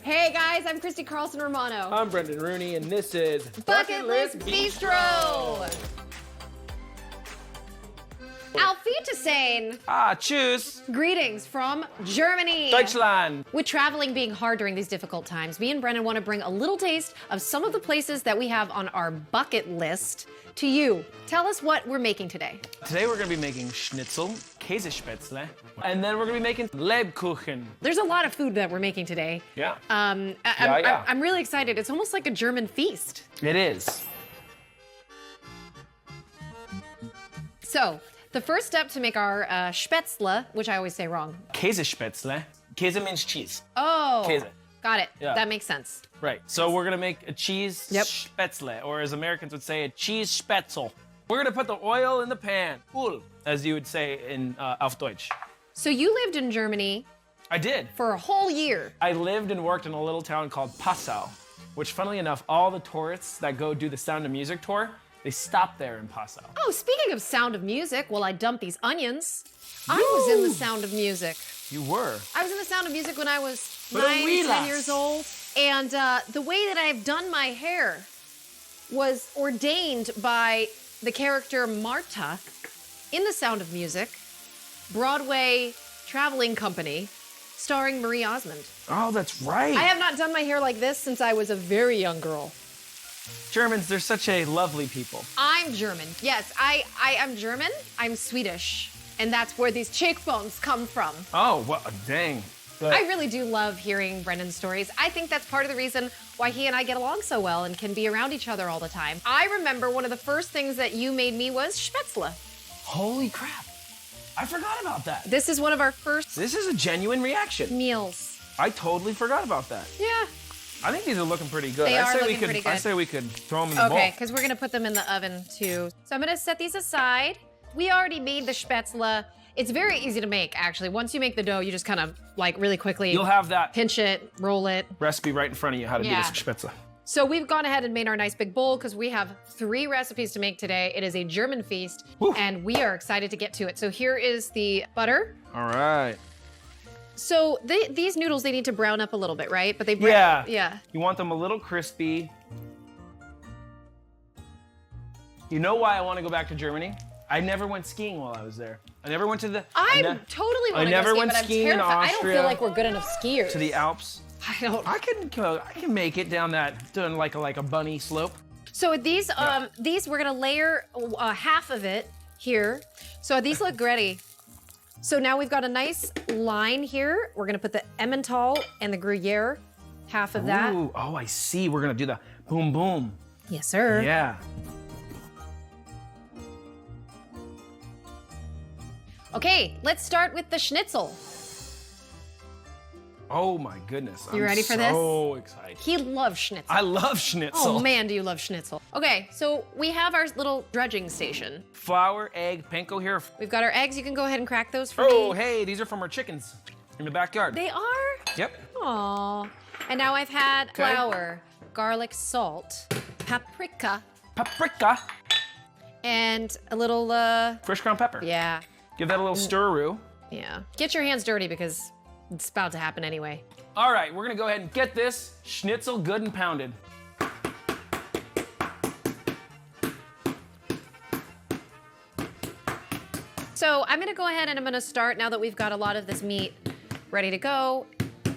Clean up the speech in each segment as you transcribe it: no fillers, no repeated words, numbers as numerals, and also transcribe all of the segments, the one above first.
Hey guys, I'm Christy Carlson Romano. I'm Brendan Rooney, and this is Bucket List Bistro. Auf Wiedersehen. Tschüss. Greetings from Germany. Deutschland. With traveling being hard during these difficult times, me and Brendan want to bring a little taste of some of the places that we have on our bucket list to you. Tell us what we're making today. Today we're going to be making Schnitzel, Käsespätzle, and then we're going to be making Lebkuchen. There's a lot of food that we're making today. Yeah. I'm really excited. It's almost like a German feast. It is. So, the first step to make our Spätzle, which I always say wrong. Käsespätzle. Käse means cheese. Oh, Käse. Got it. Yeah. That makes sense. Right. So we're gonna make a cheese Yep. Spätzle, or as Americans would say, a cheese Spätzle. We're gonna put the oil in the pan, Öl, as you would say in auf Deutsch. So you lived in Germany I did. for a whole year. I lived and worked in a little town called Passau, which, funnily enough, all the tourists that go do the Sound of Music tour, they stop there in Passau. Oh, speaking of Sound of Music, while I dumped these onions, I was in the Sound of Music. You were. I was in the Sound of Music when I was But 9, relax. 10 years old. And the way that I've done my hair was ordained by the character Marta in the Sound of Music, Broadway traveling company, starring Marie Osmond. Oh, that's right. I have not done my hair like this since I was a very young girl. Germans, they're such a lovely people. I'm German. Yes, I am German. I'm Swedish. And that's where these cheekbones come from. Oh, well, dang. But I really do love hearing Brendan's stories. I think that's part of the reason why he and I get along so well and can be around each other all the time. I remember one of the first things that you made me was Spätzle. holy crap. I forgot about that. This is one of our first This is a genuine reaction. meals. I totally forgot about that. Yeah. I think these are looking pretty good. They I are say looking we could, pretty I good. say we could throw them in the bowl. Okay, because we're gonna put them in the oven too. So I'm gonna set these aside. We already made the Spätzle. It's very easy to make, actually. Once you make the dough, you just kind of, like, really quickly You'll have that pinch it, roll it. recipe right in front of you how to Yeah. do this Spätzle. So we've gone ahead and made our nice big bowl because we have 3 recipes to make today. It is a German feast, Woo. and we are excited to get to it. So here is the butter. All right. So these noodles, they need to brown up a little bit, right? But they Yeah. You want them a little crispy. You know why I want to go back to Germany? I never went skiing while I was there. I never went to the... I totally want to never go ski, went but I'm skiing in terrified. I don't Austria. feel like we're good enough skiers. To the Alps. I don't. I can make it down that, doing like a bunny slope. So these we're gonna layer half of it here. So these look ready. So now we've got a nice line here. We're gonna put the Emmental and the Gruyere, half of that. Ooh, oh, I see. We're gonna do the boom boom. Yes, sir. Yeah. Okay, let's start with the Schnitzel. Oh my goodness. You ready for this? So excited. He loves Schnitzel. I love Schnitzel. Oh man, do you love Schnitzel. Okay, so we have our little dredging station. Flour, egg, panko here. We've got our eggs. You can go ahead and crack those for Oh, me. hey, these are from our chickens in the backyard. They are? Yep. Aww. And now I've had flour, garlic, salt, paprika, Paprika. and a little, Fresh ground pepper. yeah, Give that a little stir-roo. yeah. Get your hands dirty because it's about to happen anyway. All right, we're gonna go ahead and get this Schnitzel good and pounded. So I'm gonna go ahead and I'm gonna start now that we've got a lot of this meat ready to go,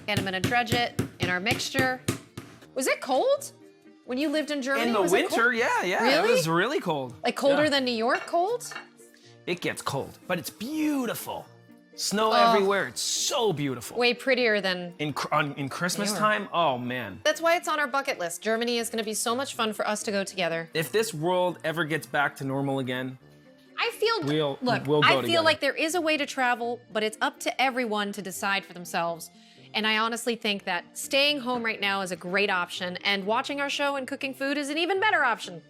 and I'm gonna dredge it in our mixture. Was it cold when you lived in Germany? In the Was it cold? winter, yeah. Really? It was really cold. Like colder Yeah. than New York cold? It gets cold, but it's beautiful. Snow everywhere, it's so beautiful. Way prettier than. In Christmas Yeah. time, oh man. That's why it's on our bucket list. Germany is gonna be so much fun for us to go together. If this world ever gets back to normal again, I feel, We'll look, go I feel together. like there is a way to travel, but it's up to everyone to decide for themselves. And I honestly think that staying home right now is a great option, and watching our show and cooking food is an even better option.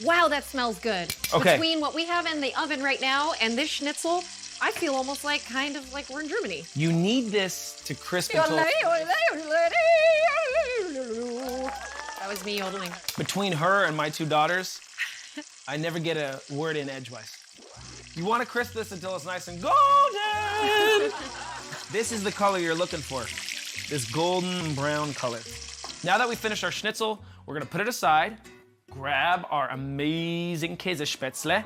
Wow, that smells good. Okay. Between what we have in the oven right now and this Schnitzel, I feel almost like kind of like we're in Germany. you need this to crisp until That was me yodeling. between her and my 2 daughters, I never get a word in edgewise. You want to crisp this until it's nice and golden. This is the color you're looking for. This golden brown color. Now that we finished our schnitzel, we're gonna put it aside, grab our amazing Käsespätzle.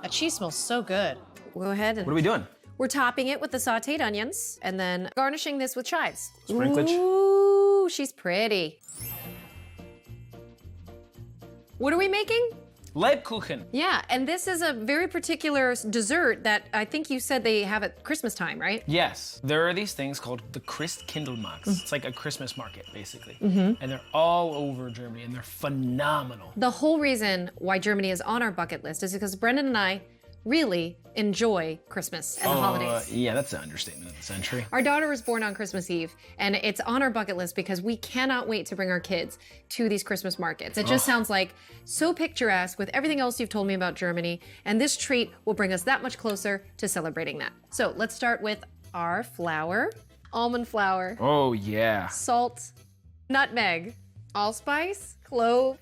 That cheese smells so good. We'll go ahead and... What are we doing? We're topping it with the sautéed onions and then garnishing this with chives. Sprinklage. Ooh, she's pretty. What are we making? Lebkuchen. Yeah, and this is a very particular dessert that I think you said they have at Christmas time, right? Yes, there are these things called the Christkindlmarkt. It's like a Christmas market, basically. And they're all over Germany, and they're phenomenal. The whole reason why Germany is on our bucket list is because Brendan and I really enjoy Christmas and the holidays. Yeah, that's an understatement of the century. Our daughter was born on Christmas Eve, and it's on our bucket list because we cannot wait to bring our kids to these Christmas markets. It just sounds like so picturesque with everything else you've told me about Germany, and this treat will bring us that much closer to celebrating that. So let's start with our flour, almond flour, Oh, yeah. salt, nutmeg, allspice, clove,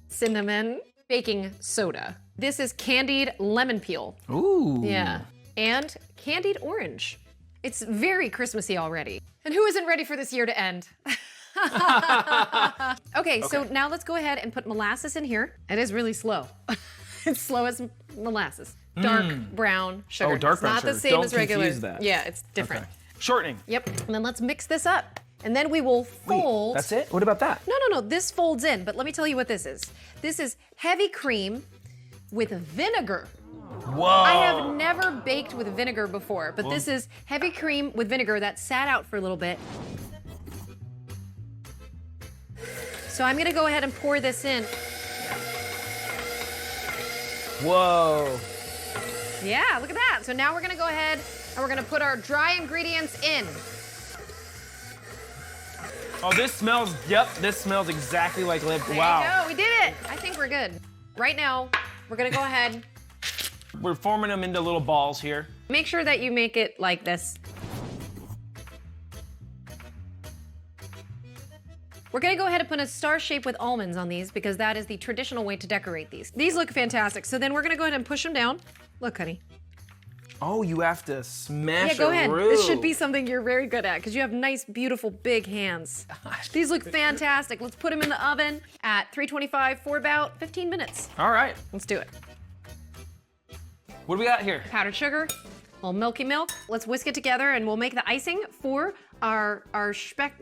cinnamon, baking soda. This is candied lemon peel. Ooh. Yeah. And candied orange. It's very Christmassy already. And who isn't ready for this year to end? Okay, so now let's go ahead and put molasses in here. It is really slow. It's slow as molasses. Dark brown sugar. Oh, dark It's brown not sugar. the same Don't as regular. confuse that. Yeah, it's different. Okay. Shortening. Yep. And then let's mix this up. And then we will fold. That's it? What about that? No. This folds in, but let me tell you what this is. This is heavy cream with vinegar. Whoa. I have never baked with vinegar before, but this is heavy cream with vinegar that sat out for a little bit. So I'm gonna go ahead and pour this in. Whoa. Yeah, look at that. So now we're gonna go ahead and we're gonna put our dry ingredients in. Oh, this smells, this smells exactly like There wow. you go, we did it. I think we're good. Right now, we're gonna go ahead. We're forming them into little balls here. Make sure that you make it like this. We're gonna go ahead and put a star shape with almonds on these because that is the traditional way to decorate these. These look fantastic. So then we're gonna go ahead and push them down. Look, honey. Oh, you have to smash Yeah, go ahead. through. This should be something you're very good at because you have nice, beautiful, big hands. These look fantastic. Let's put them in the oven at 325 for about 15 minutes. All right. Let's do it. What do we got here? Powdered sugar, a little milky milk. Let's whisk it together and we'll make the icing for our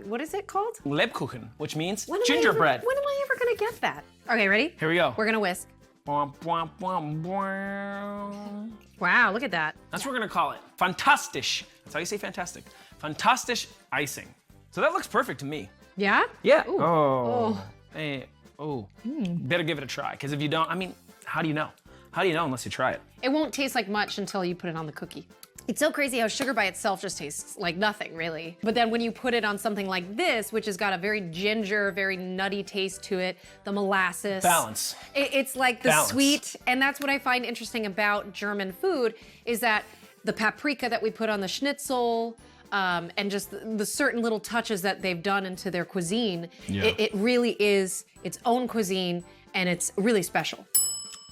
what is it called? Lebkuchen, which means When am I gingerbread. ever- when am I ever gonna get that? Okay, ready? Here we go. We're gonna whisk. Bwomp, bwomp, bwomp, bwomp. Wow, look at that. That's what we're gonna call it. Fantastisch. That's how you say fantastic. Fantastisch icing. So that looks perfect to me. Yeah? Yeah. Ooh. Oh. Hey. Oh. Better give it a try, because if you don't, I mean, how do you know? How do you know unless you try it? It won't taste like much until you put it on the cookie. It's so crazy how sugar by itself just tastes like nothing, really. But then when you put it on something like this, which has got a very ginger, very nutty taste to it, the molasses. Balance. It's like the Balance. sweet, and that's what I find interesting about German food, is that the paprika that we put on the schnitzel, and just the certain little touches that they've done into their cuisine, it really is its own cuisine, and it's really special.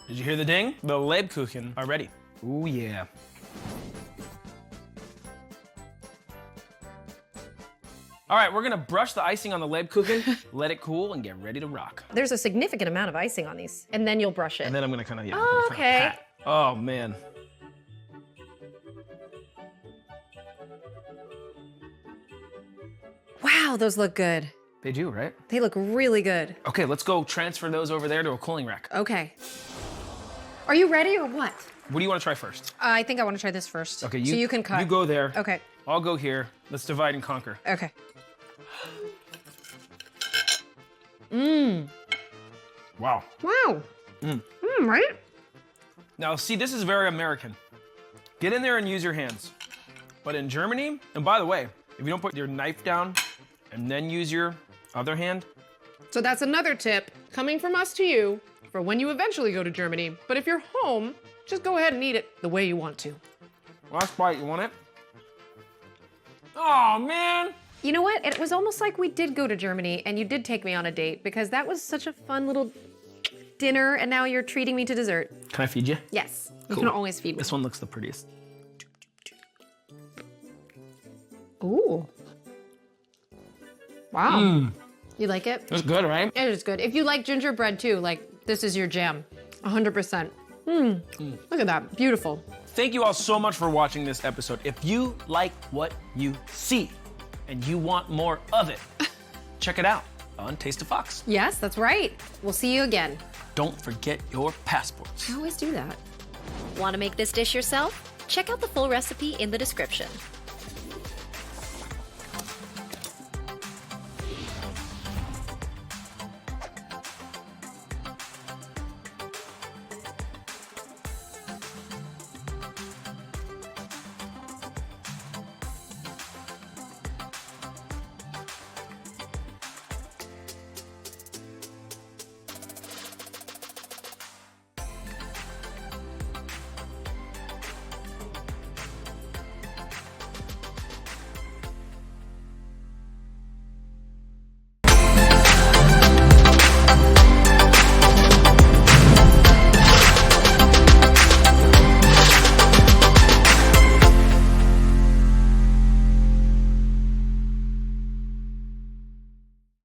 Did you hear the ding? The Lebkuchen are ready. Ooh, yeah. All right, we're gonna brush the icing on the Lebkuchen, let it cool, and get ready to rock. There's a significant amount of icing on these, and then you'll brush it. And then I'm gonna kind of, Oh, okay. Oh, man. Wow, those look good. They do, right? They look really good. Okay, let's go transfer those over there to a cooling rack. Okay. Are you ready or what? What do you want to try first? I think I want to try this first. Okay, so you can cut. You go there. Okay. I'll go here. Let's divide and conquer. Okay. Mmm. Wow. Wow. Right? Now, see, this is very American. Get in there and use your hands. But in Germany, and by the way, if you don't put your knife down and then use your other hand. So that's another tip coming from us to you for when you eventually go to Germany. But if you're home, just go ahead and eat it the way you want to. Last bite, you want it? Oh, man. You know what? It was almost like we did go to Germany and you did take me on a date because that was such a fun little dinner and now you're treating me to dessert. Can I feed you? Yes. You Cool. can always feed me. This one looks the prettiest. Ooh. Wow. You like it? It's good, right? It is good. If you like gingerbread too, like this is your jam. 100%. Look at that. Beautiful. Thank you all so much for watching this episode. If you like what you see and you want more of it, check it out on Taste of Fox. Yes, that's right. We'll see you again. Don't forget your passports. I always do that. Want to make this dish yourself? Check out the full recipe in the description.